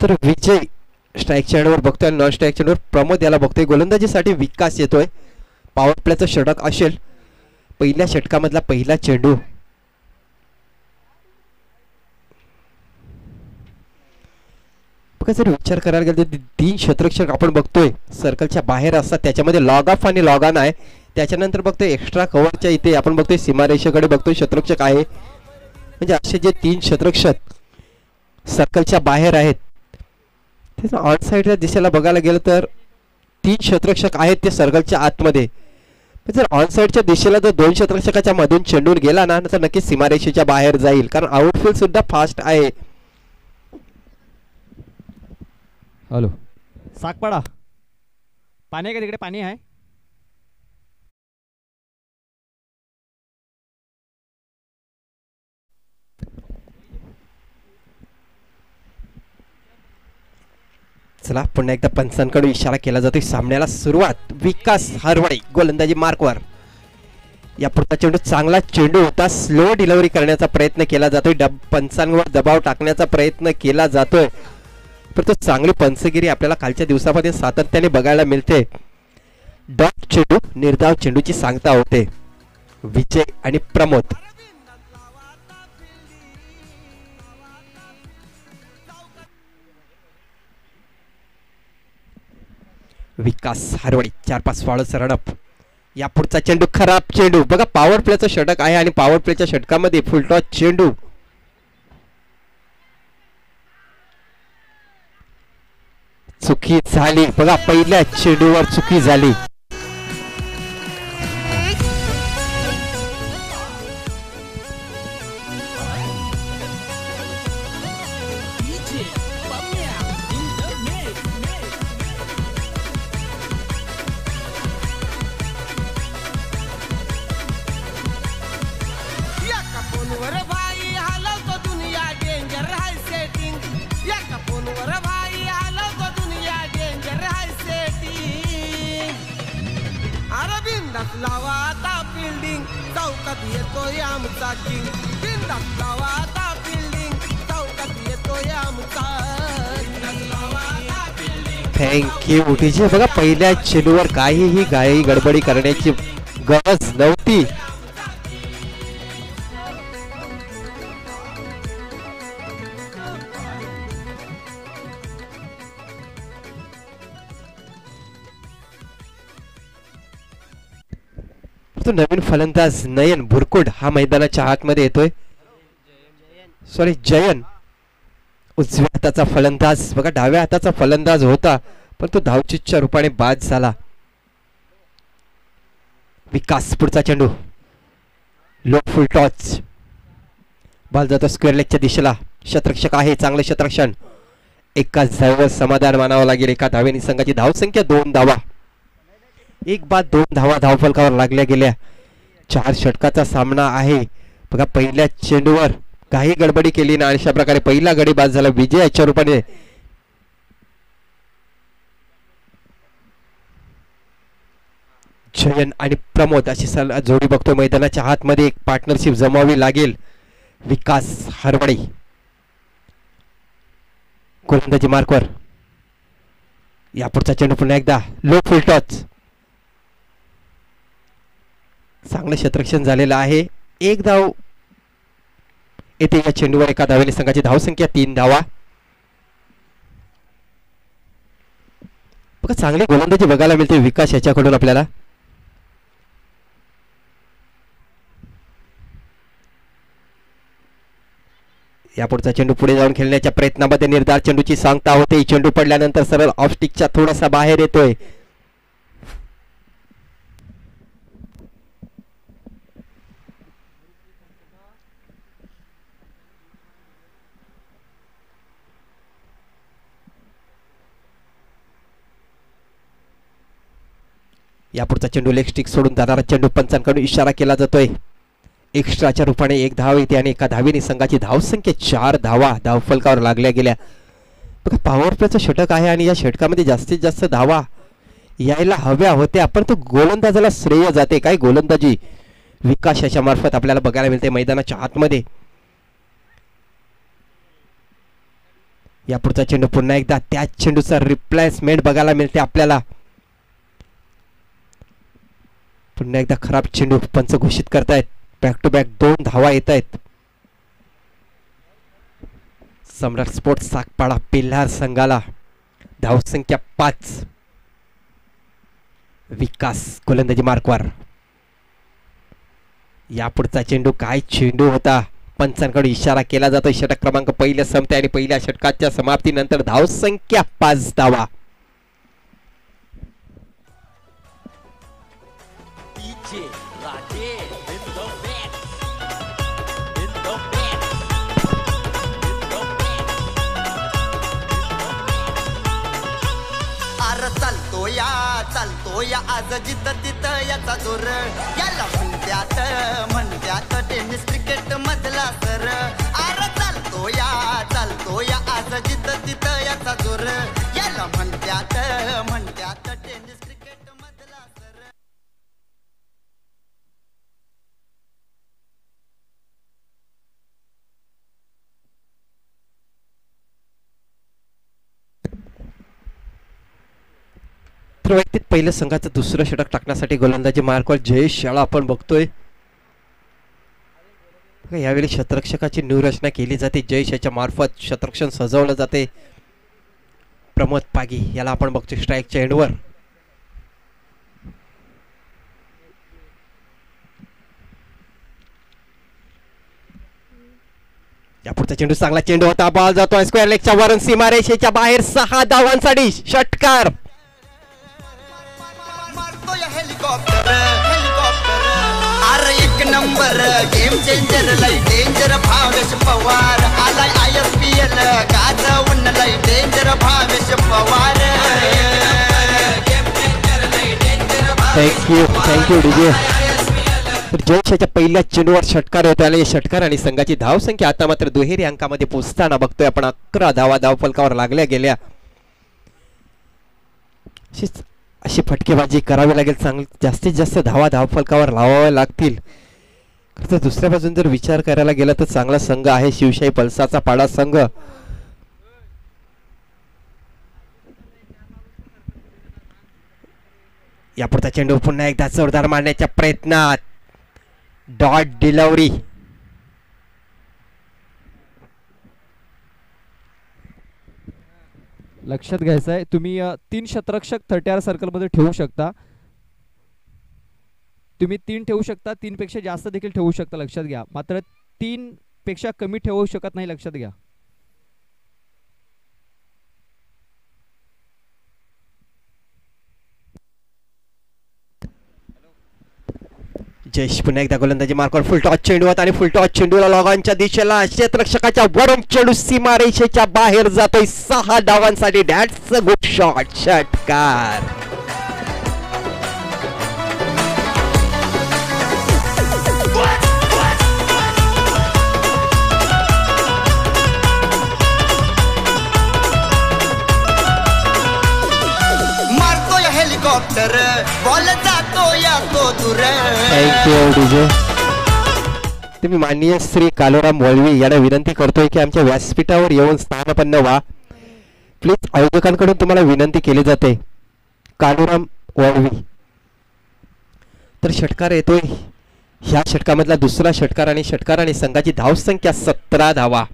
तर विजय स्ट्राईक चेंडूवर बघतोय, नॉन स्ट्राईक चेंडूवर प्रमोद याला बघतोय. गोलंदाजीसाठी विकास येतोय. पॉवर प्लेचं षटक असेल, पहिल्या षटकामधला पहिला चेंडू. बघा जर विचार करायला गेलं तर 3 क्षेत्ररक्षक आपण बघतोय सर्कलच्या बाहेर असतात, त्याच्यामध्ये लॉग ऑफ आणि लॉग ऑन आहे. त्याच्यानंतर बघतोय एक्स्ट्रा कव्हरच्या इथे आपण बघतोय सीमारेषेकडे बघतोय क्षेत्ररक्षक आहे. म्हणजे असे जे 3 क्षेत्ररक्षक सर्कलच्या बाहेर आहेत, ते ऑन साईडच्या दिशेला बघायला गेलं तर 3 क्षेत्ररक्षक आहेत ते सर्कलच्या आतमध्ये. जर ऑन साईडच्या दिशेला जर 2 क्षेत्ररक्षकाच्या मधून चेंडून गेला ना तर नक्कीच सीमारेषेच्या बाहेर जाईल, कारण आउटफील्ड सुद्धा फास्ट आहे. हॅलो सागपाडा, पाणी आहे का तिकडे? पाणी आहे. चला पुन्हा एकदा पंचांकडून इशारा केला जातोय. सामन्याला सुरुवात. विकास हरवडे गोलंदाजी मार्कवर. या पुढचा चेंडू चांगला चेंडू होता, स्लो डिलिव्हरी करण्याचा प्रयत्न केला जातोय. पंचांवर दबाव टाकण्याचा प्रयत्न केला जातोय, परंतु चांगली पंचगिरी आपल्याला कालच्या दिवसामध्ये सातत्याने बघायला मिळते. डॉट चेंडू निर्धाव चेंडूची सांगता होते. विजय आणि प्रमोद. विकास हरवडी 4-5 फॉलोच रनअप. या पुढचा चेंडू खराब चेंडू. बघा पॉवर प्लेचं षटक आहे आणि पॉवर प्लेच्या षटकामध्ये फुलटॉस चेंडू. चुकी झाली. बघा पहिल्या चेंडूवर चुकी झाली. Thank you TJ. बघा पहिल्या चेंडूवर काहीही घाई गडबडी करण्याची गरज नव्हती. तो नवीन फलंदाज नयन भुरकुड हा मैदानाच्या आतमध्ये येतोय. सॉरी जयन उजव्या हाताचा फलंदाज. बघा डाव्या हाताचा फलंदाज होता, पण तो धावचीच्या रूपाने बाद झाला. विकास पुढचा चेंडू लो फुल टॉच. बॉल जातो स्क्वेअर लेगच्या दिशेला. क्षेत्ररक्षक आहे, चांगले क्षेत्ररक्षण. एकाच धावेवर समाधान मानावं लागेल. एका धावेने संघाची धावसंख्या 2 धावा. 1 बाद 2 धावा धावफलकावर लागल्या गेल्या. 4 षटकाचा सामना आहे. बघा पहिल्या चेंडूवर काही गडबडी केली ना, अशा प्रकारे पहिला गडी बाद झाला विजयाच्या रूपाने. जयन आणि प्रमोद अशी जोडी बघतोय मैदानाच्या आतमध्ये. एक पार्टनरशिप जमावी लागेल. विकास हरवडे गोलंदाजी मार्कवर. या पुढचा चेंडू पुन्हा एकदा लो फुल टॉच. चांगलं क्षेत्ररक्षण झालेलं आहे. 1 धाव येथे या चेंडूवर. एका धावेने संघाची धावसंख्या 3 धावा. बघा चांगली गोलंदाजी बघायला मिळते विकास याच्याकडून आपल्याला. या पुढचा चेंडू पुढे जाऊन खेळण्याच्या प्रयत्नामध्ये निर्धार चेंडूची सांगता होते. चेंडू पडल्यानंतर सरळ ऑफ स्टिकच्या थोडासा बाहेर येतोय. या पुढचा चेंडू लेग स्टिक सोडून जाणारा चेंडू. पंचांकडून इशारा केला जातोय. एक्स्ट्राच्या रूपाने 1 धाव येते आणि एका धावेने संघाची धावसंख्या 4 धावा धावफलकावर लागल्या गेल्या. बघा पॉवर प्लेचं षटक आहे आणि या षटकामध्ये जास्तीत जास्त धावा यायला हव्या होत्या, पण तो गोलंदाजाला श्रेय जाते. काय गोलंदाजी विकास याच्या मार्फत आपल्याला बघायला मिळते मैदानाच्या आतमध्ये. या पुढचा चेंडू पुन्हा एकदा त्याच चेंडूचा रिप्लेसमेंट बघायला मिळते आपल्याला. पुन्हा एकदा खराब चेंडू पंच घोषित करतायत. बॅक टू बॅक 2 धावा येत आहेत. सम्राट स्पोर्ट्स सागपाडा पिल्हार संघाला धावसंख्या 5. विकास गोलंदाजी मार्कवर. या पुढचा चेंडू काय चेंडू होता. पंचांकडे इशारा केला जातो. षटक क्रमांक पहिल्या संपते आणि पहिल्या षटकाच्या समाप्तीनंतर धावसंख्या 5 धावा. चालतो या आज जिथं तिथं याचा जोर. याला म्हणत्यात टेनिस क्रिकेट मधला सर. अरे चालतो या आज जिथं तिथं याचा जोर. याला म्हणत्यात टेनिस क्रिकेट मधला सर. वैयक्तिक पहिल्या संघाचं दुसरं षटक टाकण्यासाठी गोलंदाजी मार्कवर जयेश शाळा आपण बघतोय. यावेळी शतरक्षकाची न्यूरचना केली जाते. जयेश याच्या मार्फत शतरक्षण सजवलं जाते. प्रमोद पागी याला आपण बघतोय स्ट्राईकच्या एंडवर. या पुढचा चेंडू चांगला चेंडू होता. बॉल जातोय स्क्वेअर लेगच्या वरून सीमारेषेच्या बाहेर. 6 धावांसाठी षटकार. अरे एक नंबर गेम चेंजर लय डेंजर भावेश पवार. आलाय ISPL गाजवून लय danger Bhavesh Pawar. Thank you DJ. जयेशच्या पहिल्या चेंडूवर षटकार होत आले. षटकार आणि संघाची धावसंख्या आता मात्र दुहेरी अंकामध्ये पोहोचताना बघतोय आपण. 11 धावा धावफलकावर लागल्या गेल्या. अशी फटकेबाजी करावी लागेल. जास्तीत जास्त धावा धावफलकावर लावाव्या लागतील. तर दुसऱ्या बाजून जर विचार करायला गेला तर चांगला संघ आहे शिवशाही पल्साचा पाडा संघ. यापुढचा चेंडू पुन्हा एकदा जोरदार मारण्याच्या प्रयत्नात. Dot delivery. लक्षात घ्यायचं आहे तुम्ही 3 शतरक्षक 30R सर्कलमध्ये ठेवू शकता. तुम्ही 3 ठेवू शकता. 3 पेक्षा जास्त देखील ठेवू शकता. लक्षात घ्या. मात्र 3 पेक्षा कमी ठेवू शकत नाही. लक्षात घ्या. जयेश पुन्हा एकदा गोलंदाजी मार्कवर. फुल टॉस चेंडू होता आणि फुल टॉस चेंडूला लॉगांच्या दिशेला. क्षेत्ररक्षकाच्या वरून चेंडू सीमारेषेच्या बाहेर जातोय. 6 धावांसाठी. That's a good shot. षटकार. मारतोय हेलिकॉप्टर बॉल जातो या तो दूर. थँक्यू डीजे. तुम्ही माननीय श्री कालुराम वळवी यांना विनंती करतोय की आमच्या व्यासपीठावर येऊन स्थानपन्न व्हा. प्लीज आयोजकांकडून तुम्हाला विनंती केली जाते. कालुराम वळवी. तर षटकार येतोय. ह्या षटकामधला दुसरा षटकार आणि संघाची धावसंख्या 17 धावा.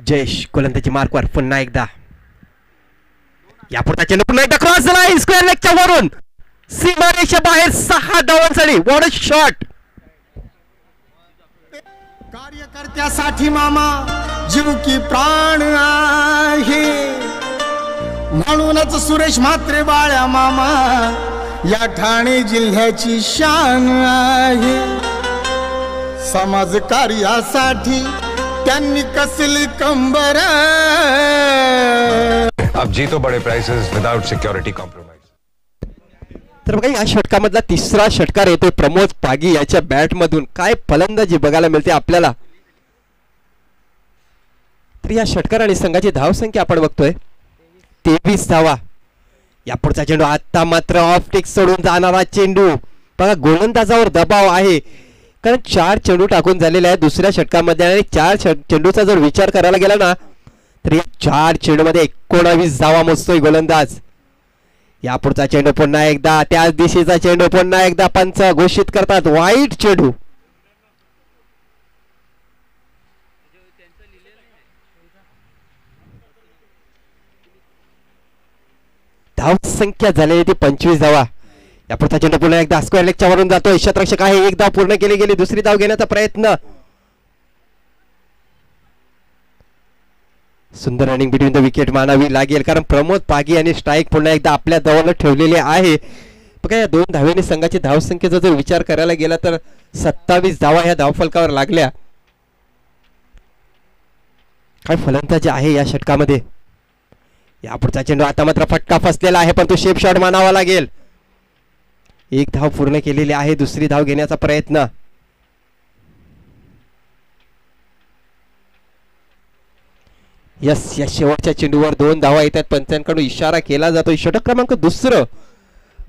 जयेश गोलंदाजी मार्कवर पुन्हा एकदा. यापुढचा चेंडू पुन्हा एकदा क्रॉस लाईन स्क्वेअर लेगच्या वरून सीमारेषा बाहेर. 6 धावांसाठी. What a shot. कार्यकर्त्यासाठी मामा जीव की प्राण आहे. म्हणूनच सुरेश म्हात्रे बाळ्या मामा या ठाणे जिल्ह्याची शान आहे. समाज कार्यासाठी त्यांनी कसली कंबर. अब जीतो बड़े प्राइसेस विदाउट सिक्योरिटी कॉम्प्रोमाइज. तर बघा या षटकामधला तिसरा षटकार येतोय प्रमोद पागी याच्या बॅट मधून. काय फलंदाजी बघायला मिळते आपल्याला. तर या षटकार आणि संघाची धावसंख्या आपण बघतोय 23 धावा. या पुढचा चेंडू आता मात्र ऑफ टिक सोडून जाणारा चेंडू. बघा गोलंदाजावर दबाव आहे कारण 4 चेंडू टाकून झालेले आहेत दुसऱ्या षटकामध्ये. आणि 4 चेंडूचा जर विचार करायला गेला ना तर या 4 चेंडूमध्ये 19 धावा मोजतोय गोलंदाज. या पुढचा चेंडू पुन्हा एकदा त्याच दिशेचा चेंडू पुन्हा एकदा पंच घोषित करतात वाईट चेंडू. धाव संख्या झालेली ती 25 धावा. या पुढचा चेंडू पुन्हा एकदा स्क्वेअर लेगच्या वरून जातोय. क्षेत्ररक्षक आहे, एक धाव पूर्ण केली गेली. दुसरी धाव घेण्याचा प्रयत्न. सुंदर रनिंग बिटवीन द विकेट मानावी लागेल कारण प्रमोद पागी आणि स्ट्राईक पुन्हा एकदा आपल्या जवळ ठेवलेले आहे. बघा या 2 धावेने संघाची धावसंख्येचा जर विचार करायला गेला तर 27 धावा ह्या धावफलकावर लागल्या. काय फलंदाजी आहे या षटकामध्ये. या पुढचा चेंडू आता मात्र फटका फसलेला आहे पण तो शेप शॉट मानावा लागेल. एक धाव पूर्ण केलेली आहे. दुसरी धाव घेण्याचा प्रयत्न. यस या शेवटच्या चेंडूवर 2 धावा येतात. पंचांकडून इशारा केला जातो. षटक क्रमांक 2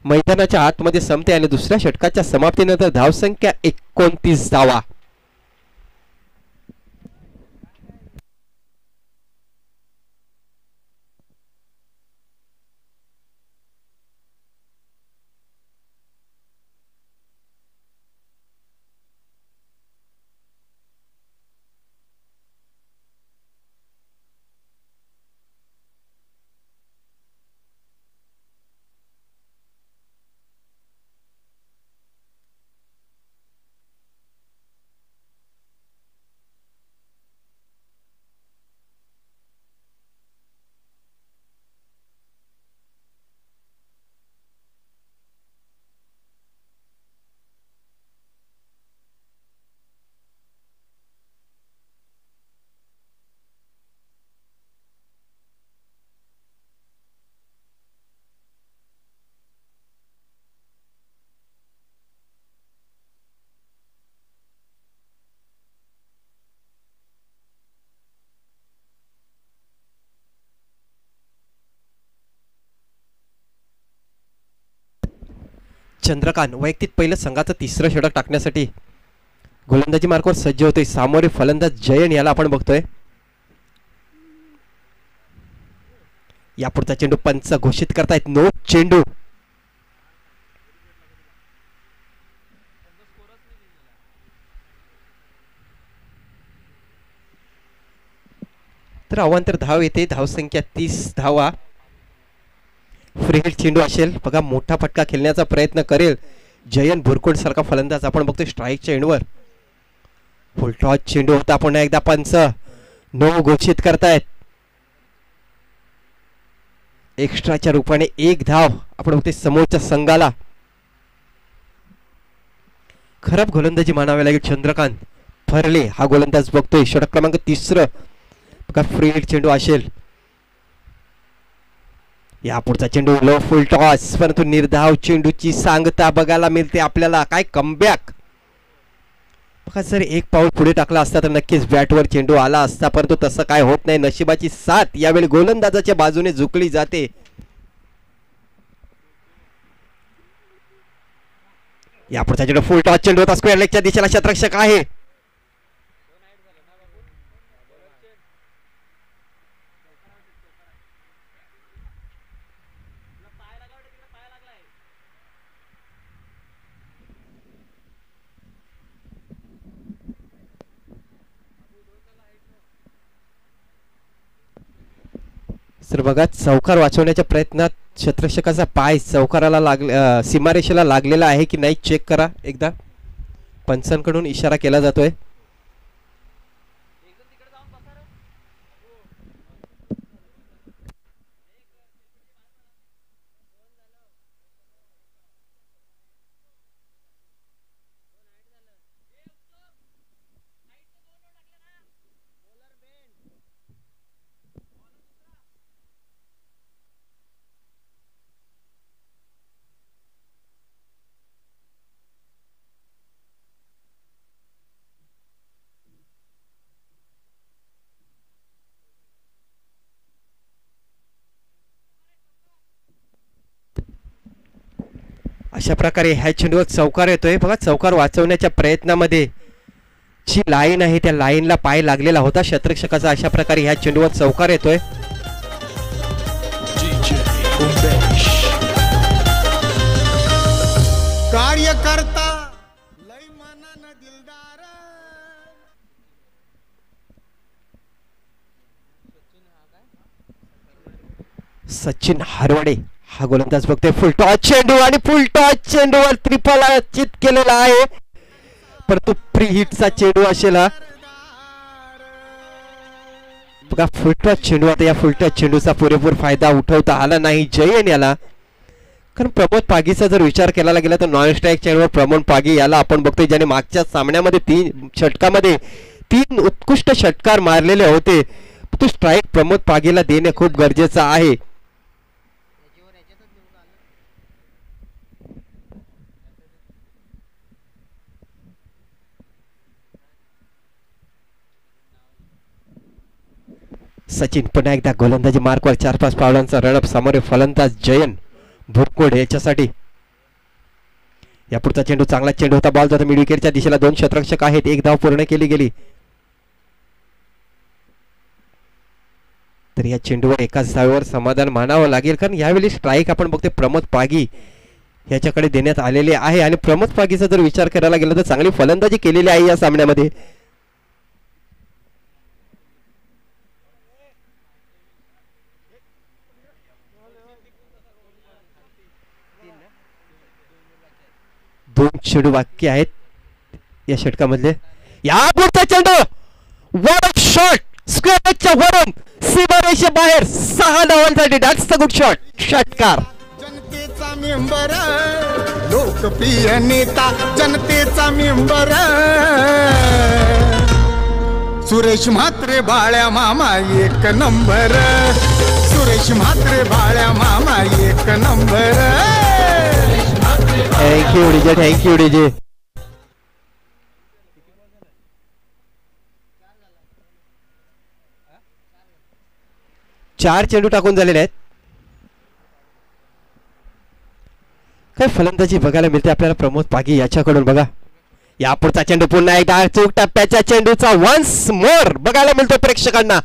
मैदानाच्या आतमध्ये संपते आणि दुसऱ्या षटकाच्या समाप्तीनंतर धावसंख्या 29 धावा. चंद्रकांत वैयक्तिक पहिलं संघाचं 3रं षटक टाकण्यासाठी गोलंदाजी मार्गावर सज्ज होतोय. सामोरे फलंदाज जयन याला आपण बघतोय. या पुढचा चेंडू पंच घोषित करतायत नो चेंडू. तर अवांतर धाव येते. धावसंख्या 30 धावा. फ्री हिट चेंडू असेल. बघा मोठा फटका खेळण्याचा प्रयत्न करेल जयन भुरकुंड सारखा फलंदाज आपण बघतोय स्ट्राईकच्या एंडवर. फुल टॉस चेंडू होता. पुन्हा एकदा पंच नो घोषित करतायत. एक्स्ट्राच्या रूपाने 1 धाव आपण बघतोय समोरच्या संघाला. खराब गोलंदाजी मानावी लागेल. चंद्रकांत फरले हा गोलंदाज बघतोय. षटक क्रमांक 3. बघा फ्री हिट चेंडू असेल. या पुढचा चेंडू लो फुल टॉस परंतु निर्धाव चेंडूची सांगता बघायला मिळते आपल्याला. काय कमबॅक. बघा जर 1 पाऊल पुढे टाकला असता तर नक्कीच बॅटवर चेंडू आला असता परंतु तसं काय होत नाही. नशिबाची साथ यावेळी गोलंदाजाच्या बाजूने झुकली जाते. या पुढचा चेंडू फुल टॉस चेंडू होता. स्क्वेअर लेगच्या दिशेला क्षेत्ररक्षक आहे. सर बघा चौकार वाचवण्याच्या प्रयत्नात क्षेत्ररक्षकाचा पाय चौकाराला सीमारेषेला लागलेला आहे की नाही चेक करा एकदा. पंचांकडून इशारा केला जातोय. अशा प्रकारे ह्या चेंडूवर चौकार येतोय. बघा चौकार वाचवण्याच्या प्रयत्नामध्ये जी लाईन आहे त्या लाईनला पाय लागलेला होता क्षेत्ररक्षकाचा. अशा प्रकारे ह्या चेंडूवर चौकार येतोय. कार्यकर्ता लय मनानं दिलदार. सचिन हरवडे हा गोलंदाज बघतोय. फुलटॉस चेंडू आणि फुलटॉस चेंडूवर त्रिफल चित केलेला आहे, परंतु प्री हिटचा चेंडू असेल हा. बघा फुलटॉस चेंडू. आता या फुलटॉस चेंडूचा पुरेपूर फायदा उठवता आला नाही जयन याला. कारण प्रमोद पागीचा जर विचार केला गेला तर नॉन स्ट्राईक चेंडूवर प्रमोद पागी याला आपण बघतोय, ज्याने मागच्या सामन्यामध्ये 3 षटकामध्ये 3 उत्कृष्ट षटकार मारलेले होते. तो स्ट्राईक प्रमोद पागीला देणे खूप गरजेचं आहे. सचिन पुन्हा एकदा गोलंदाजी मार्कवर 4-5 पावलांचा रनअप. समोर फलंदाज जयन भुरकोड याच्यासाठी. या पुढचा चेंडू चांगला चेंडू होता. बॉल जातो मिड विकेटच्या दिशेला. 2 क्षेत्ररक्षक आहेत. 1 धाव पूर्ण केली गेली. तर या चेंडूवर एकाच धावेवर समाधान मानावं लागेल, कारण यावेळी स्ट्राईक आपण बघतोय प्रमोद पागी याच्याकडे देण्यात आलेले आहे. आणि प्रमोद पागीचा जर विचार करायला गेला तर चांगली फलंदाजी केलेली आहे या सामन्यामध्ये. दोन चेंडू बाकी आहेत या षटकामधले. या पुढचा चेंडू वन शॉट स्क्वेअरच्या वरून सीमारेषे बाहेर 6 धावांसाठी. That's the good shot. षटकार. जनतेचा मेंबर लोकप्रिय नेता जनतेचा मेंबर सुरेश म्हात्रे बाळ्या मामा 1 नंबर. सुरेश म्हात्रे बाळ्या मामा 1 number. Thank you DJ. Thank you DJ. चार चेंडू टाकून झालेले आहेत. काय फलंदाजी बघायला मिळते आपल्याला प्रमोद पागी याच्याकडून. बघा या पुढचा चेंडू पुन्हा एकदा चूक टप्प्याच्या चेंडूचा वन्स मोर बघायला मिळतो प्रेक्षकांना.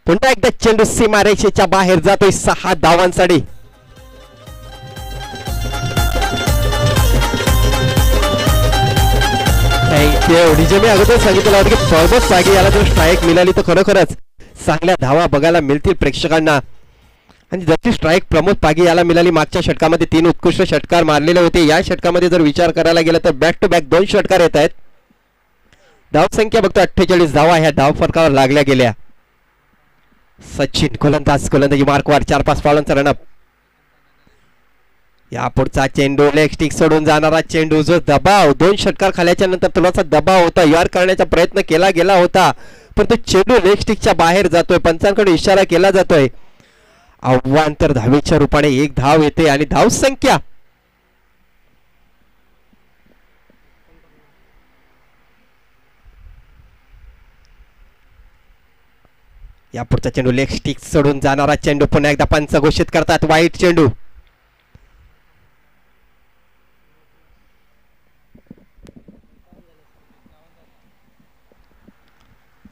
पुन्हा एकदा चेंडू सीमारेषेच्या बाहेर जातोय 6 धावांसाठी. Thank you DJ. मी अगोदर सांगितलं होतं की प्रमोद पागी याला जर स्ट्राईक मिळाली तर खरोखरच चांगल्या धावा बघायला मिळतील प्रेक्षकांना. आणि जशी स्ट्राईक प्रमोद पागी याला मिळाली मागच्या षटकामध्ये 3 उत्कृष्ट षटकार मारलेले होते. या षटकामध्ये जर विचार करायला गेला तर बॅक टू बॅक 2 षटकार येत आहेत. धावसंख्या बघतो 48 धावा ह्या धाव फरकावर लागल्या गेल्या. सचिन गोलंदाजी मार्कवर 4-5 पावलांचा रनअप. या पुढचा चेंडू लेग स्टिक सोडून जाणारा चेंडू. जो दबाव 2 षटकार खाल्याच्या नंतर थोडासा दबाव होता, यार करण्याचा प्रयत्न केला गेला होता, पण तो चेंडू लेग स्टिकच्या बाहेर जातोय. पंचांकडे इशारा केला जातोय. आव्हांतर धावेच्या रूपाने 1 धाव येते आणि धावसंख्या या पुढचा चेंडू लेग स्टिक सोडून जाणारा चेंडू. पुन्हा एकदा पंच घोषित करतात वाईट चेंडू.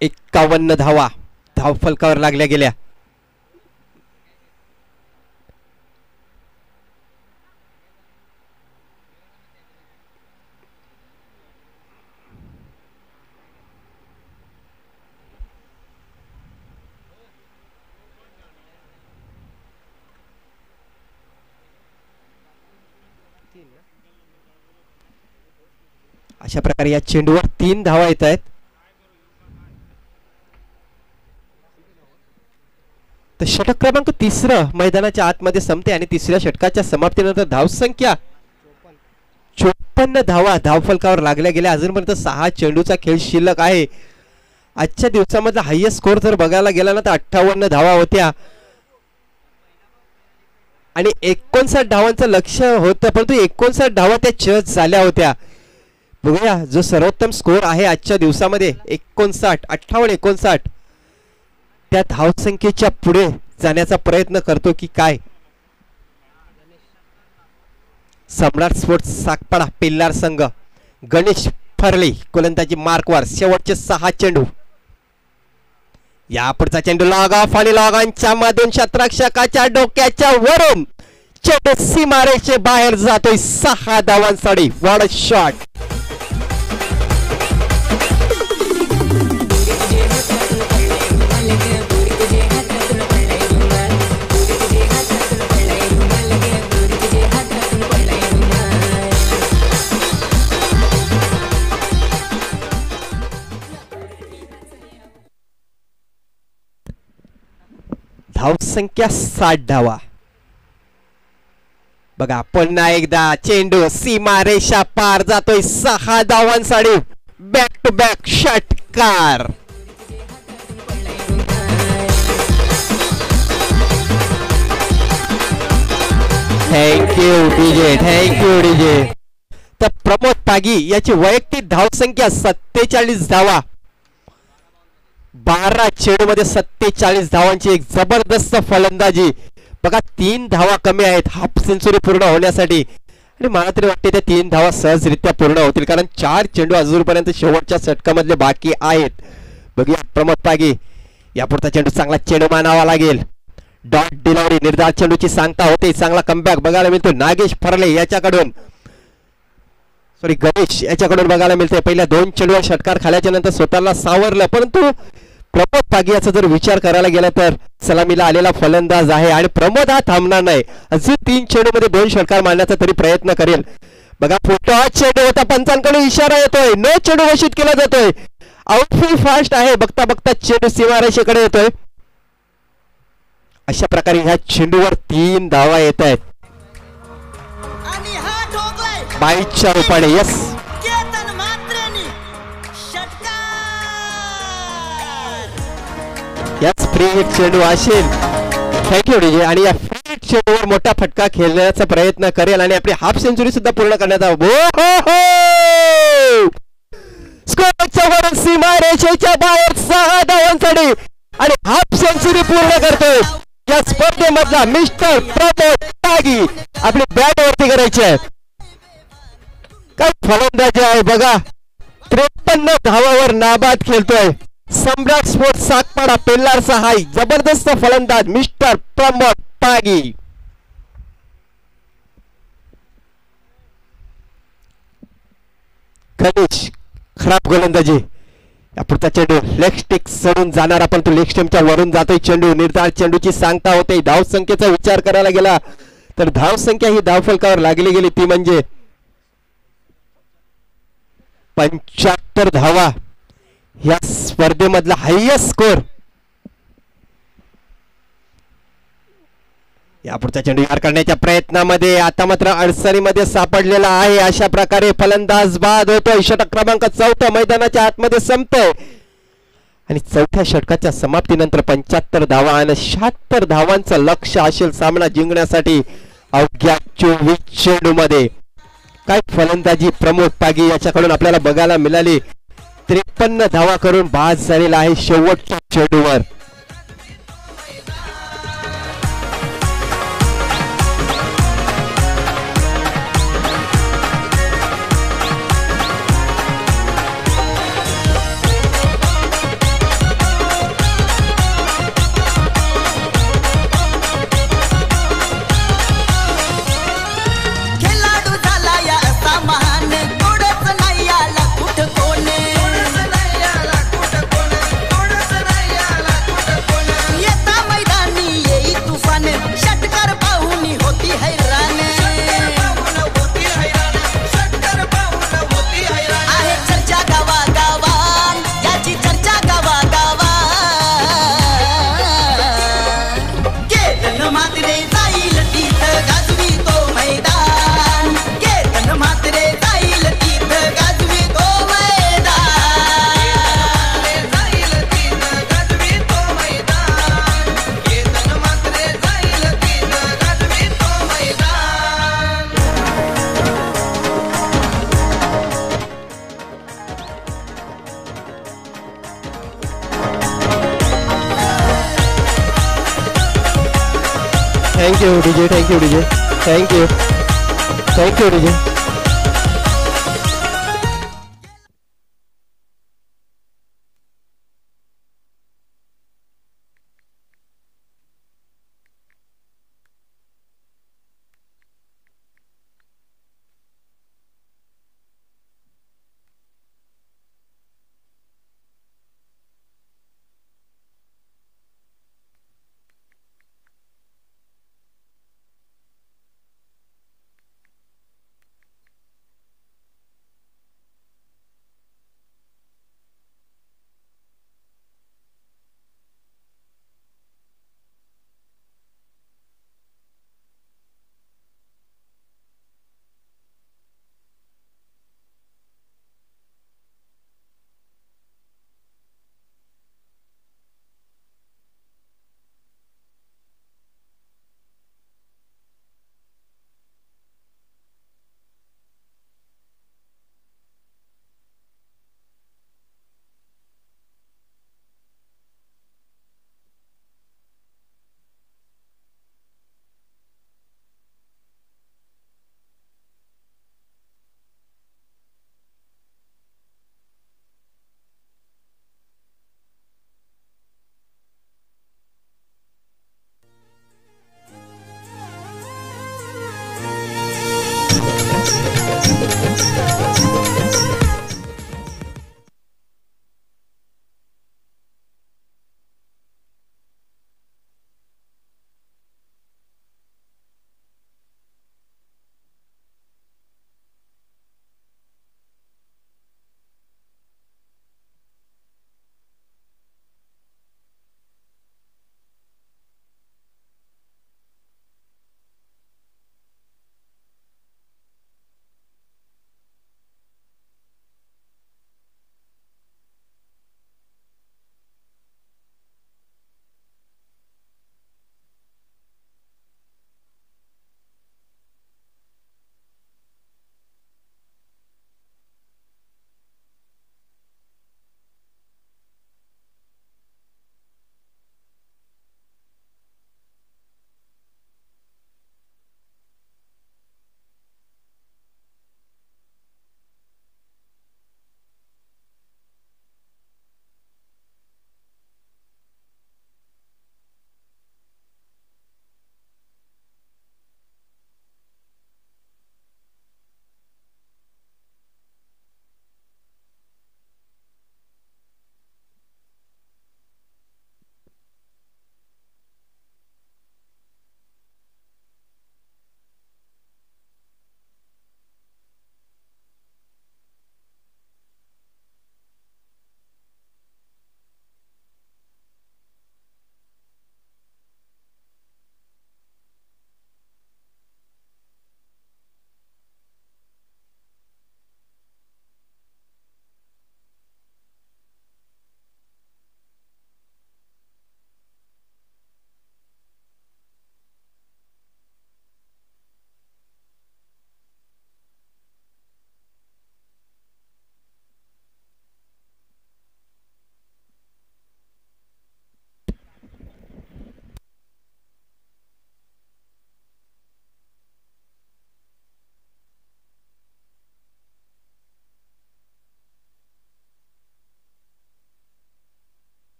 51 धावा धाव फलकावर लागल्या गेल्या. अशा प्रकारे या चेंडूवर 3 धावा येत आहेत. तर षटक क्रमांक 3 मैदानाच्या आतमध्ये संपते आणि 3ऱ्या षटकाच्या समाप्तीनंतर धावसंख्या 54 धावा धावफलकावर लागल्या गेल्या. अजूनपर्यंत 6 चेंडूचा खेळ शिल्लक आहे. आजच्या दिवसामधला हायेस्ट स्कोर जर बघायला गेला ना तर 58 धावा होत्या आणि 59 धावांचं लक्ष्य होतं, परंतु 59 धावा त्या चर्च झाल्या होत्या. बघूया जो सर्वोत्तम स्कोर आहे आजच्या दिवसामध्ये 58 त्या धावसंख्येच्या पुढे जाण्याचा प्रयत्न करतो की काय. सम्राट स्पोर्ट्स सागपाडा पिल्लार संघ गणेश फरले गोलंदाजी मार्कवर शेवटचे 6 चेंडू. या पुढचा चेंडू लॉग ऑफ आणि लॉग ऑनच्या मधून क्षेत्ररक्षकाच्या डोक्याच्या वरून चेंडू सीमारेषे बाहेर जातोय 6 धावांसाठी. What a shot. धावसंख्या 60 धावा. बघा पुन्हा एकदा चेंडू सीमारेषा पार जातोय 6 धावांसाठी. बॅक टू बॅक षटकार. Thank you DJ, thank you DJ. तर प्रमोद पागी याची वैयक्तिक धावसंख्या 47 धावा. 12 चेंडू मध्ये 47 धावांची एक जबरदस्त फलंदाजी. बघा 3 धावा कमी आहेत हाफ सेंचुरी पूर्ण होण्यासाठी आणि मला तरी वाटते त्या 3 धावा सहजरित्या पूर्ण होतील कारण 4 चेंडू अजूनपर्यंत शेवटच्या षटकामधले बाकी आहेत. बघूया प्रमोद पागी यापुढचा चेंडू चांगला चेंडू मानावा लागेल. डॉट डिलिव्हरी निर्धार चेंडूची सांगता होते. चांगला कमबॅक बघायला मिळतो नागेश फरले याच्याकडून, सॉरी गणेश याच्याकडून बघायला मिळते. पहिल्या 2 चेंडूवर षटकार खाल्याच्या नंतर स्वतःला सावरलं परंतु प्रमोद पागी याचा जर विचार करायला गेला तर सलामीला आलेला फलंदाज आहे आणि प्रमोद हा थांबणार नाही. अजून 3 चेंडू मध्ये 2 षटकार मारण्याचा तरी प्रयत्न करेल. बघा पुढचा चेंडू होता पंचांकडून इशारा येतोय. नो चेंडू घोषित केला जातोय. आउटफील्ड फास्ट आहे. बघता बघता चेंडू सीमारेषेकडे येतोय. अशा प्रकारे ह्या चेंडूवर 3 धावा येत आहेत. आणि हा ठोकलाय 22च्या रूपाने. यस केतन म्हात्रेनी षटकार. याच फ्री हिट चेंडू असेल. Thank you DJ. आणि या फ्री हिट चेंडूवर मोठा फटका खेळण्याचा प्रयत्न करेल आणि आपली हाफ सेंचुरी सुद्धा पूर्ण करण्याचा. स्कोरच्या वरून सीमारेषेच्या बाहेर 6 धावांसाठी आणि हाफ सेंचुरी पूर्ण करतोय. या स्पर्धेमधला मिस्टर प्रमोद पागी आपली बॅट वरती करायची आहे. काय फलंदाजी आहे बघा. 53 धावावर नाबाद खेळतोय. सम्राट स्पोर्ट्स सातपाडा पेल्लारचा हाय जबरदस्त फलंदाज मिस्टर प्रमोद पागी. गणेश खराब गोलंदाजी. या पुढचा चेंडू लेग स्टिक सोडून जाणारा पण तो लेग स्टंपच्या वरून जातोय चेंडू. निर्धार चेंडूची सांगता होते. धाव संख्येचा विचार करायला गेला तर धाव संख्या ही धावफलकावर लागली गेली ती म्हणजे 75 धावा. या स्पर्धेमधला हायएस्ट स्कोर. या पुढचा चेंडू यार करण्याच्या प्रयत्नामध्ये आता मात्र अडचणीमध्ये सापडलेला आहे. अशा प्रकारे फलंदाज बाद होतोय. षटक क्रमांक 4 मैदानाच्या आतमध्ये संपतोय आणि 4थ्या षटकाच्या समाप्तीनंतर 75 धावा आणि 76 धावांचं लक्ष असेल सामना जिंकण्यासाठी अवघ्या 24 चेंडू मध्ये. काय फलंदाजी प्रमोद पागी याच्याकडून आपल्याला बघायला मिळाली. 53 धावा करून बाद झालेला आहे शेवटच्या चेंडूवर. खेळाडू झाला या असा महान कोणच नाही याला कुठं कोणे. येता मैदानी येई तुफान षटकार पाहून होती हैराण. आहे चर्चा गावा गावा याची चर्चा गावा गावा. केतन म्हात्रे जाईल तिथं गाजवी तो मैदान. केतन म्हात्रे जाईल तिथं गाजवी तो मैदान. जाईल तिथं गाजवी तो मैदान. केतन म्हात्रे जाईल तिथं गाजवी तो मैदान. Thank you DJ, thank you DJ, thank you, thank you DJ.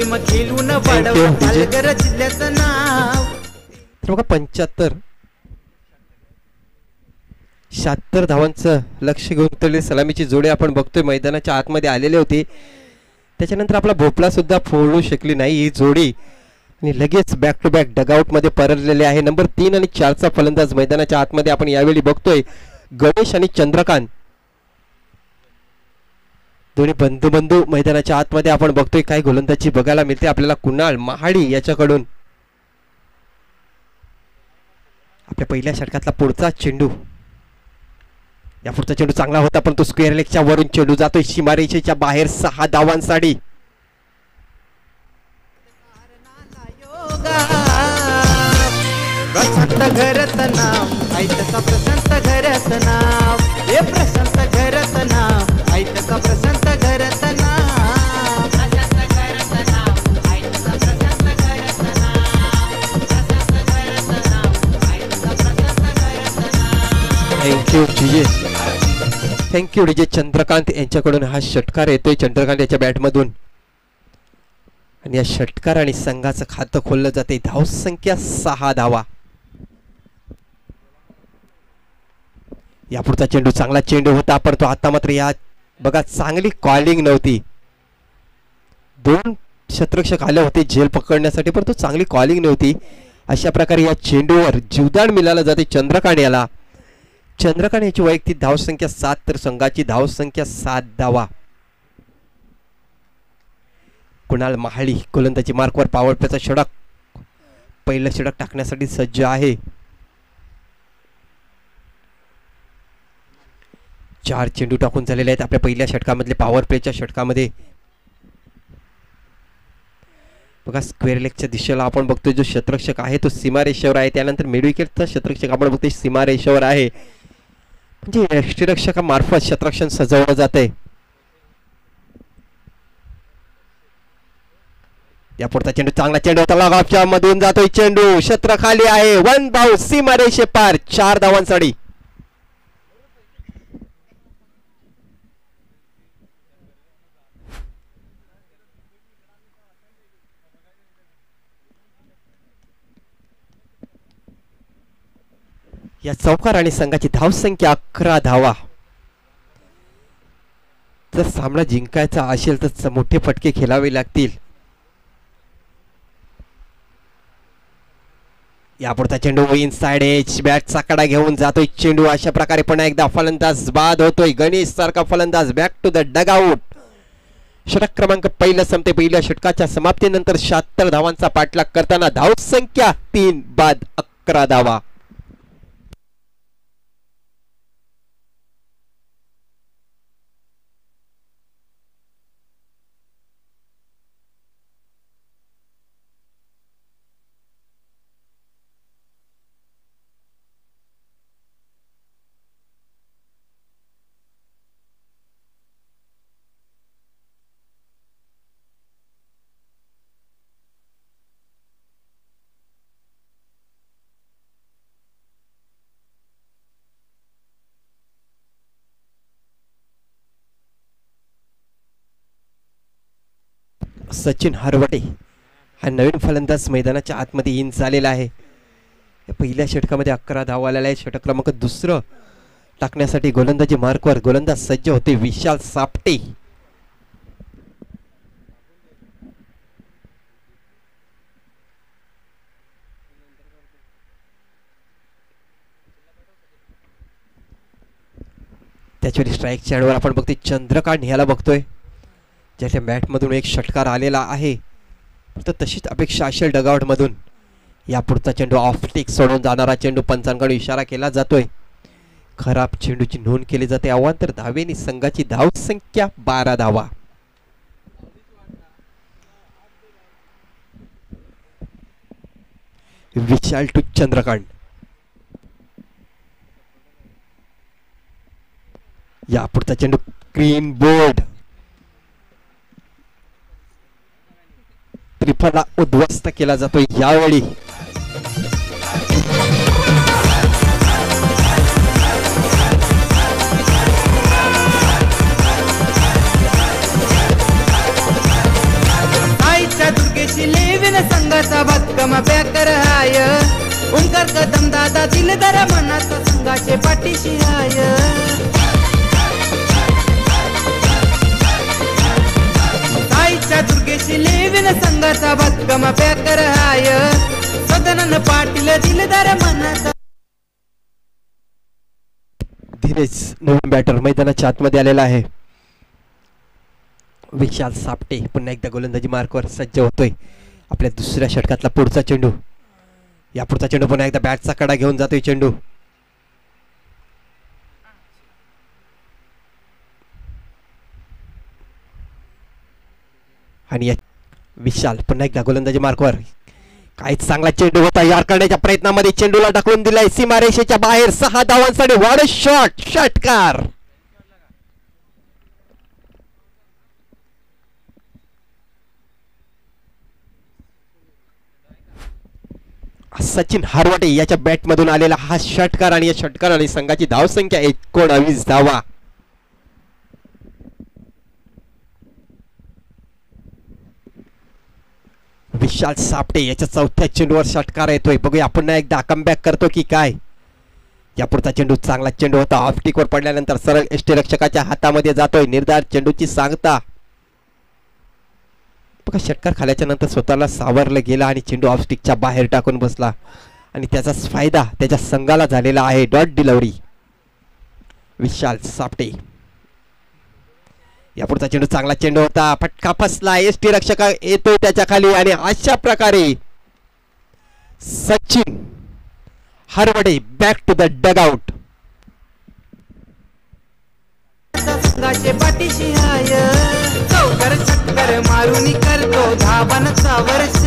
Game खेळून you, वाढवलं DJ. पालघर जिल्ह्याचं नाव. तर बघा 76 धावांचं लक्ष घेऊन उतरलेली सलामीची जोडी आपण बघतोय मैदानाच्या आतमध्ये आलेले होते. त्याच्यानंतर आपला भोपळा सुद्धा फोडू शकली नाही ही जोडी आणि लगेच बॅक टू बॅक डगआउट मध्ये परतलेले आहे. नंबर 3 आणि 4चा फलंदाज मैदानाच्या आतमध्ये आपण यावेळी बघतोय गणेश आणि चंद्रकांत. दोन्ही बंधू मैदानाच्या आतमध्ये आपण बघतोय काय गोलंदाजी बघायला मिळते आपल्याला. कुणाल महाडी याच्याकडून आपल्या पहिल्या षटकातला पुढचा चेंडू, या पुढचा चेंडू चांगला होता पण तो स्क्वेअर लेगच्या वरून चेंडू जातोय सीमारेषेच्या बाहेर 6 धावांसाठी. प्रशांत घरचं नाव ऐकता प्रशांत घरचं नाव. हे प्रशांत घरचं नाव ऐकता प्रशांत घरचं नाव. प्रशांत घरचं नाव ऐकता प्रशांत घरचं नाव. प्रशांत घरचं नाव ऐकता प्रशांत घरचं नाव. Thank you DJ, thank you DJ. Chandrakant यांच्याकडून हा षटकार येतोय चंद्रकांत याच्या बॅटमधून आणि या षटकार आणि संघाचं खातं खोललं जाते. धावसंख्या 6 धावा. यापुढचा चेंडू चांगला चेंडू होता पण तो आता मात्र या बघा चांगली कॉलिंग नव्हती. 2 क्षेत्ररक्षक आले होते झेल पकडण्यासाठी पण तो चांगली कॉलिंग नव्हती. अशा प्रकारे या चेंडूवर जीवदान मिळालं जाते चंद्रकांत याला. चंद्रकांत याची वैयक्तिक धावसंख्या 7 तर संघाची धावसंख्या 7 धावा. कुणाल महाळी गोलंदाजी मार्कवर पॉवर प्लेचा षटक, पहिलं षटक टाकण्यासाठी सज्ज आहे. 4 चेंडू टाकून झालेले आहेत आपल्या पहिल्या षटकामधले पॉवर प्लेच्या षटकामध्ये. बघा स्क्वेअर लेगच्या दिशेला आपण बघतोय जो क्षेत्ररक्षक आहे तो सीमारेषेवर आहे. त्यानंतर मिडविकेटचा क्षेत्ररक्षक आपण बघतोय सीमारेषेवर आहे. म्हणजे यष्टीरक्षकामार्फत क्षेत्ररक्षण सजवलं जात आहे. या पुढचा चेंडू चांगला चेंडू होता लगावच्या मधून जातोय चेंडू क्षेत्र खाली आहे. 1 धाव सीमारेषे पार 4 धावांसाठी. या चौकार आणि संघाची धावसंख्या 11 धावा. जर सामना जिंकायचा असेल तर मोठे फटके खेळावे लागतील. यापुढचा चेंडू इनसाइड एज बॅटचा कडा घेऊन जातोय चेंडू. अशा प्रकारे पुन्हा एकदा फलंदाज बाद होतोय. गणेश सारखा फलंदाज बॅक टू द डगआउट. षटक क्रमांक पहिलं संपते. पहिल्या षटकाच्या समाप्तीनंतर 76 धावांचा पाठलाग करताना धावसंख्या 3 बाद 11 धावा. सचिन हरवटे हा नवीन फलंदाज मैदानाच्या आतमध्ये इन झालेला आहे. पहिल्या षटकामध्ये 11 धावा आलेल्या आहेत. षटक क्रमांक 2 टाकण्यासाठी गोलंदाजी मार्कवर गोलंदाज सज्ज होते विशाल सापटे. त्याच्यावर स्ट्राईकच्या ॲडवर आपण बघतोय चंद्रकांत ह्याला बघतोय ज्याच्या बॅटमधून एक षटकार आलेला आहे. तर तशीच अपेक्षा असेल डगआउटमधून. या पुढचा चेंडू ऑफ स्टिक सोडून जाणारा चेंडू पंचांकडून इशारा केला जातोय. खराब चेंडूची नोंद केली जाते. अवांतर धावेनी संघाची धावसंख्या 12 धावा. विशाल टू चंद्रकांत. या पुढचा चेंडू ग्रीन बोर्ड. त्रिफला उद्ध्वस्त केला जातो यावेळी. आईच्या संघाचा बातकम बॅकर हाय ओंकार कदम दादा दिलदार मनाचा संघाचे पाठीशी हाय साईच्या दुर्गेशी लेविन संघाचा बातकम बॅकर हाय सदनन पाटील दिलदार मनाचा धीरज नवीन बॅटर मैदानाच्या आतमध्ये आलेला आहे. विशाल सापटे पुन्हा एकदा गोलंदाजी मार्कवर सज्ज होतोय. आपल्या दुसऱ्या षटकातला पुढचा चेंडू, या पुढचा चेंडू पुन्हा एकदा बॅटचा कडा घेऊन जातोय चेंडू. आणि या विशाल पुन्हा एकदा गोलंदाजी मार्कवर, काहीच चांगला चेंडू होता. यार करण्याच्या प्रयत्नामध्ये चेंडूला ढकलून दिलाय सीमारेषेच्या बाहेर. 6 धावांसाठी वाढ शॉट, षटकार. सचिन हारवाटे याच्या बॅट मधून आलेला हा षटकार आणि या षटकाराने संघाची धावसंख्या 19 धावा. विशाल सापटे याच्या चौथ्या चेंडूवर षटकार येतोय. बघूया पुन्हा एकदा कमबॅक करतो की काय. या पुढचा चेंडू चांगला चेंडू होता. ऑफ टिकवर पडल्यानंतर सरळ यष्टीरक्षकाच्या हातामध्ये जातोय. निर्धार चेंडूची सांगता. बघा षटकार खाल्याच्या नंतर स्वतःला सावरलं गेला आणि चेंडू ऑफ स्टिकच्या बाहेर टाकून बसला आणि त्याचाच फायदा त्याच्या संघाला झालेला आहे. डॉट डिलिव्हरी विशाल सापटे. या पुढचा चेंडू चांगला चेंडू होता. फटका फसला. एसटी रक्षक येतोय त्याच्या खाली आणि अशा प्रकारे Sachin Harvade back to the dugout. संघाचे पाठीशी हाय चौकार षटकार मारून करतो धावनचा वर्ष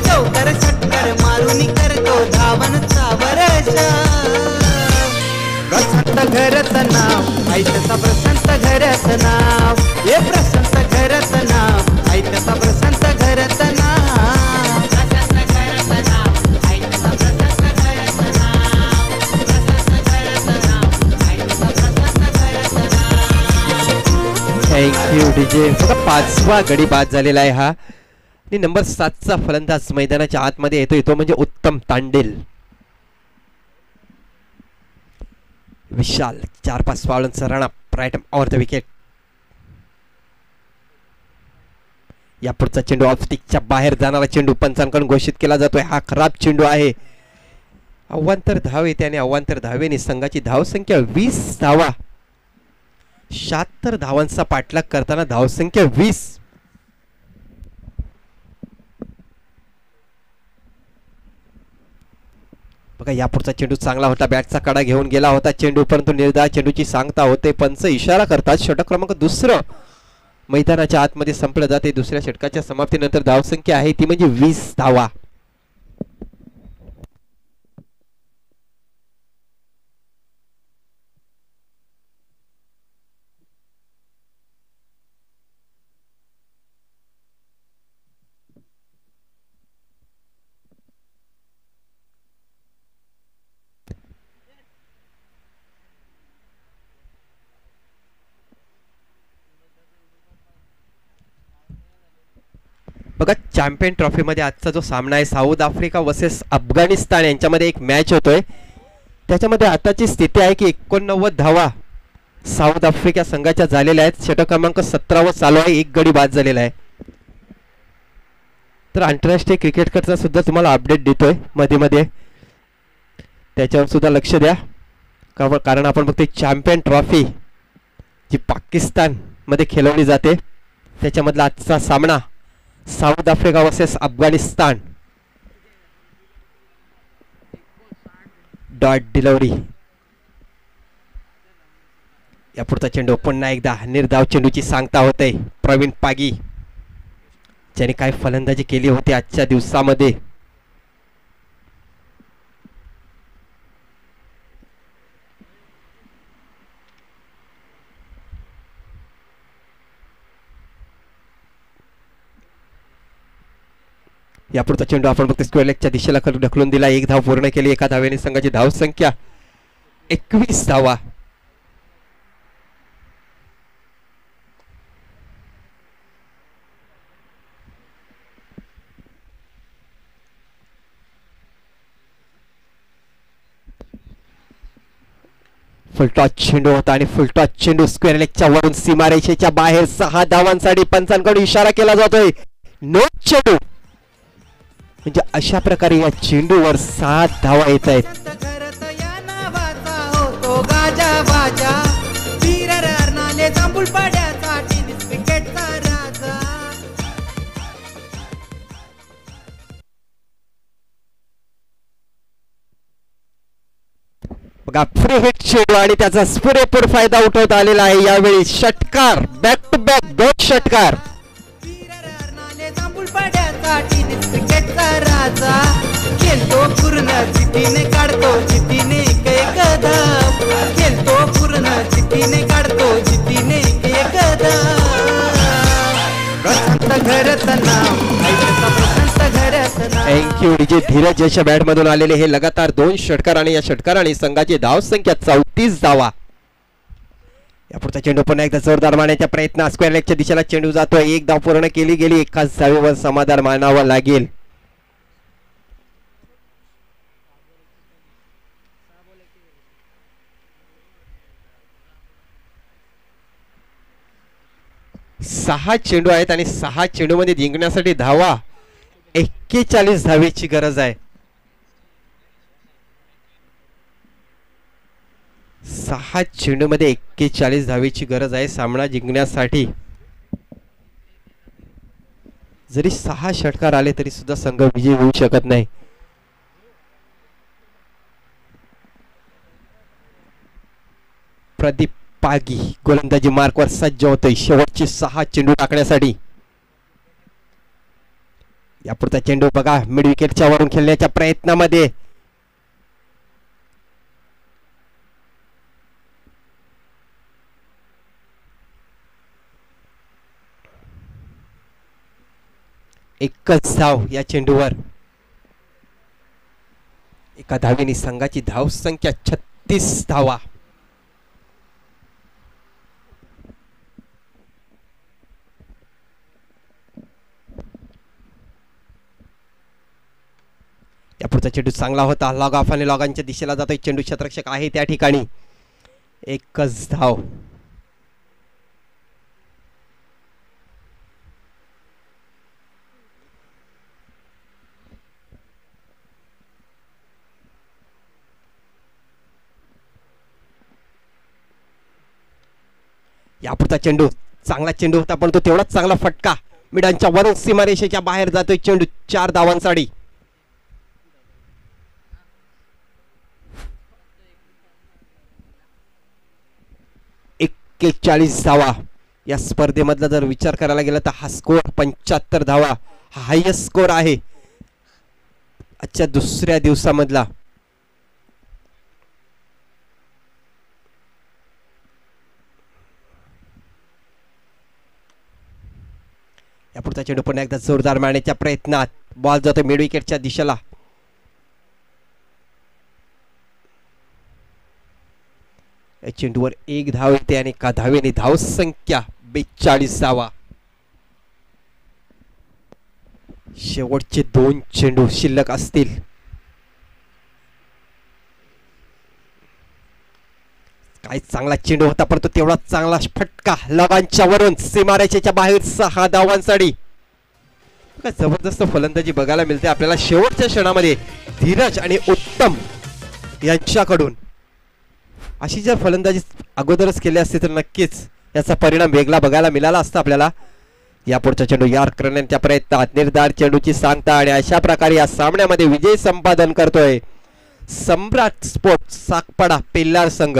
चौकार षटकार मारून करतो धावनचा वर्ष प्रसंत घरचं नाव ऐकता प्रसंत घरचं नाव हे प्रसंत घरचं नाव ऐकता प्रसंत घरचं नाव प्रसंत घरचं नाव ऐकता प्रसंत घरचं नाव प्रसंत घरचं नाव ऐकता प्रसंत घरचं नाव. Thank you DJ. बघा 5वा गडी बाद झालेला आहे हा आणि नंबर 7चा फलंदाज मैदानाच्या आतमध्ये येतोय तो म्हणजे उत्तम तांडेल. विशाल 4-5 फावलांचा run up right on the wicket. या पुढचा चेंडू ऑफ स्टिकच्या बाहेर जाणारा चेंडू पंचांकडून घोषित केला जातोय. हा खराब चेंडू आहे. अवांतर धाव येते आणि अवांतर धावेने संघाची धावसंख्या 20 धावा. 76 धावांचा पाठलाग करताना धावसंख्या 20. बघा या पुढचा चेंडू चांगला होता. बॅटचा कडा घेऊन गेला होता चेंडू परंतु निर्धार चेंडूची सांगता होते. पंच इशारा करतात. षटक क्रमांक 2 मैदानाच्या आतमध्ये संपलं जाते. दुसऱ्या षटकाच्या समाप्तीनंतर धावसंख्या आहे ती म्हणजे 20 धावा. बघा चॅम्पियन ट्रॉफी मध्ये आजचा जो सामना आहे साऊथ आफ्रिका वर्सेस अफगाणिस्तान यांच्यामध्ये एक मॅच होतोय. त्याच्यामध्ये आताची स्थिती आहे की 89 धावा साऊथ आफ्रिका संघाच्या झालेल्या आहेत. षटक क्रमांक 17 चालू आहे. एक गडी बाद झालेला आहे. तर आंतरराष्ट्रीय क्रिकेटकडचा सुद्धा तुम्हाला अपडेट देतोय मध्ये मध्ये, त्याच्यावर सुद्धा लक्ष द्या. कारण आपण बघतोय चॅम्पियन ट्रॉफी जी पाकिस्तान मध्ये खेळवली जाते त्याच्यामधला आजचा सामना south Africa versus Afghanistan. Dot delivery. या पुढचा चेंडू पुन्हा एकदा निर्धाव चेंडूची सांगता होते. प्रवीण पागी ज्याने काय फलंदाजी केली होती आजच्या दिवसामध्ये. यापुढचा चेंडू आपण फक्त स्क्वेअर लेगच्या दिशेला ढकलून दिला. 1 धाव पूर्ण केली. एका धावेने संघाची धावसंख्या 21 धावा. फुलटॉस चेंडू होता आणि फुलटॉस चेंडू स्क्वेअर लेगच्या वरून सीमारेषेच्या बाहेर 6 धावांसाठी पंचांकडून इशारा केला जातोय. नो चेंडू. म्हणजे अशा प्रकारे या चेंडूवर 7 धावा येत आहेत. घरात या नावाचा होतो गाजा बाजा वीरर अर्नाले जांभूळ पाड्याचा टेनिस क्रिकेटचा राजा. बघा फ्री हिट चेंडू आणि त्याचा पुरेपूर फायदा उठवता आलेला आहे. यावेळी षटकार बॅक टू बॅक 2 षटकार. वीरर अर्नाले जांभूळ पाड्याचा टेनिस क्रिकेटचा राजा खेळतो पूर्ण चिठीने काढतो चिठीने एक धाव खेळतो पूर्ण चिठीने काढतो चिठीने एक धाव. प्रशांत घरत नाव ऐकता प्रशांत घरत नाव. थँक्यू डीजे धीरज याच्या बॅट मधून आलेले हे लगातार 2 षटकार आणि या षटकाराने संघाची धाव संख्या 34 धावा. यापुढचा चेंडू पुन्हा एकदा जोरदार मारण्याच्या प्रयत्न स्क्वेअर लेगच्या दिशेला चेंडू जातोय. 1 धाव पूर्ण केली गेली. एकाच धावेवर समाधान मानावं लागेल. सहा चेंडू आहेत आणि 6 चेंडू मध्ये जिंकण्यासाठी धावा 41 धावेची गरज आहे. 6 चेंडू मध्ये 41 धावेची गरज आहे सामना जिंकण्यासाठी. जरी 6 षटकार आले तरी सुद्धा संघ विजयी होऊ शकत नाही. प्रदीप पागी गोलंदाजी मार्कवर सज्ज होतोय शेवटचे 6 चेंडू टाकण्यासाठी. यापुढचा चेंडू बघा मिड विकेटच्या वरून खेळण्याच्या प्रयत्नामध्ये एकच धाव या चेंडूवर. एका धावेने संघाची धाव संख्या 36 धावा. यापुढचा चेंडू चांगला होता. लॉग ऑफ आणि लॉग ऑनच्या दिशेला जातोय चेंडू. क्षेत्ररक्षक आहे त्या ठिकाणी. एकच धाव. यापुढचा चेंडू चांगला चेंडू होता पण तो तेवढाच चांगला फटका मिडांच्या वरून सीमारेषेच्या बाहेर जातोय चेंडू. 4 धावांसाठी. 41 धावा. या स्पर्धेमधला जर विचार करायला गेला तर हा स्कोर 75 धावा हा हायेस्ट स्कोर आहे आजच्या दुसऱ्या दिवसामधला. यापुढचा चेंडू पुन्हा एकदा जोरदार मारण्याच्या प्रयत्नात बॉल जातो मिड विकेटच्या दिशेला. या चेंडूवर 1 धाव येते आणि एका धावेने धाव संख्या 42 धावा. शेवटचे 2 चेंडू शिल्लक असतील. काय चांगला चेंडू होता परंतु तेवढा चांगला फटका लगांच्या वरून सीमारेषेच्या बाहेर 6 धावांसाठी. जबरदस्त फलंदाजी बघायला मिळते आपल्याला शेवटच्या क्षणामध्ये धीरज आणि उत्तम यांच्याकडून. अशी जर फलंदाजी अगोदरच केली असती तर नक्कीच याचा परिणाम वेगळा बघायला मिळाला असता आपल्याला. यापुढचा चेंडू यार करण्याच्या प्रयत्नात निर्धार चेंडूची सांगता आणि अशा प्रकारे या सामन्यामध्ये विजय संपादन करतोय सम्राट स्पोर्ट्स साकपाडा पेल्लार संघ.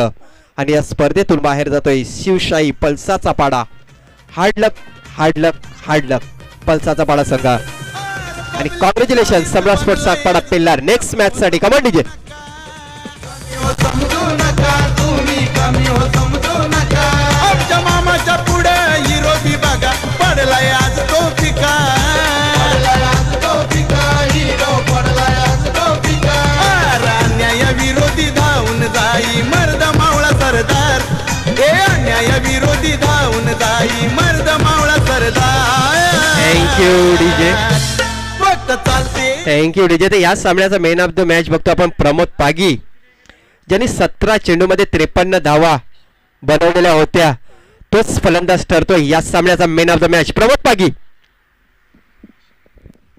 आणि या स्पर्धेतून बाहेर जातोय शिवशाही पल्साचा पाडा. हार्ड लक हार्ड लक हार्ड लक पल्साचा पाडा संघ. आणि कॉंग्रॅच्युलेशन सम्राट स्पोर्ट्स साकपाडा पेल्लार. नेक्स्ट मॅच साठी कमांड डीजे. आमच्या मामाच्या पुढे विरोधी बघा पडलाय आज तो फिका. अन्याय विरोधी धावून जाई मर्द मावळा सरदार. हे अन्याय विरोधी धावून जाई मर्द मावळा सरदार. Thank you DJ. फक्त चालते. Thank you DJ. तर या सामन्याचा मेन ऑफ द मॅच बघतो आपण प्रमोद पागी ज्यांनी 17 चेंडूमध्ये 53 धावा बनवलेल्या होत्या तोच फलंदाज ठरतोय या सामन्याचा main of the match. Pramod Pagi,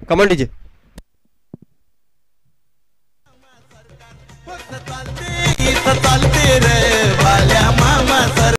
come on DJ. चालते रे